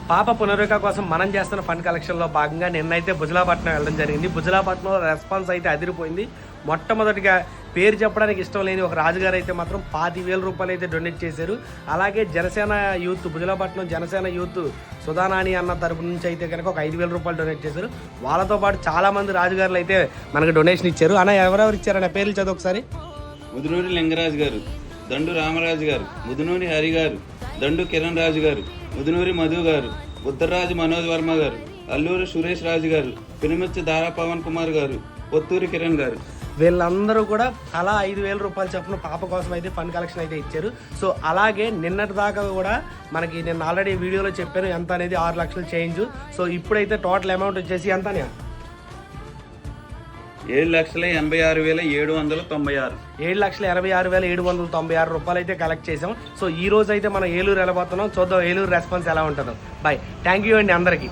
పాప పునరుక కోసం మనం చేస్తున్న ఫండ్ కలెక్షన్లో భాగంగా నిన్నైతే బుజలాపట్నం వెళ్ళడం జరిగింది. బుజలాపట్నంలో రెస్పాన్స్ అయితే అదిరిపోయింది. మొట్టమొదటిగా పేరు చెప్పడానికి ఇష్టం లేని ఒక రాజుగారు అయితే మాత్రం 25,000 రూపాయలు అయితే డొనేట్ చేశారు. అలాగే జనసేన యూత్ బుజలాపట్నం జనసేన యూత్ సుధానాని అన్న తరపు నుంచి అయితే కనుక ఒక 5,000 రూపాయలు డొనేట్ చేశారు. వాళ్ళతో పాటు చాలామంది రాజుగారులు అయితే మనకు డొనేషన్ ఇచ్చారు. అన్న ఎవరెవరు ఇచ్చారన్న పేర్లు చదువు ఒకసారి. ముదునూరి లింగరాజు గారు, దండు రామరాజు గారు, ముదునూరి హరి గారు, దండు కిరణ్ రాజు గారు, ముదునూరి మధు గారు, ఉత్తరరాజు మనోజ్ వర్మ గారు, అల్లూరి సురేష్ రాజు గారు, పెనుమచ్చి దారా పవన్ కుమార్ గారు, పొత్తూరి కిరణ్ గారు, వీళ్ళందరూ కూడా అలా 5,000 రూపాయలు చొప్పున పాప కోసం అయితే ఫండ్ కలెక్షన్ అయితే ఇచ్చారు. సో అలాగే నిన్నటి దాకా కూడా మనకి నేను ఆల్రెడీ వీడియోలో చెప్పాను ఎంత అనేది 6 లక్షలు చేంజ్. సో ఇప్పుడైతే టోటల్ అమౌంట్ వచ్చేసి ఎంతనే 7,86,796 7,86,796 రూపాయలు అయితే కలెక్ట్ చేసాం. సో ఈ రోజు అయితే మనం ఏలూరు వెళ్ళబోతున్నాం. చూద్దాం ఏలూరు రెస్పాన్స్ ఎలా ఉంటుందో. బాయ్, థ్యాంక్ యూ అండి అందరికీ.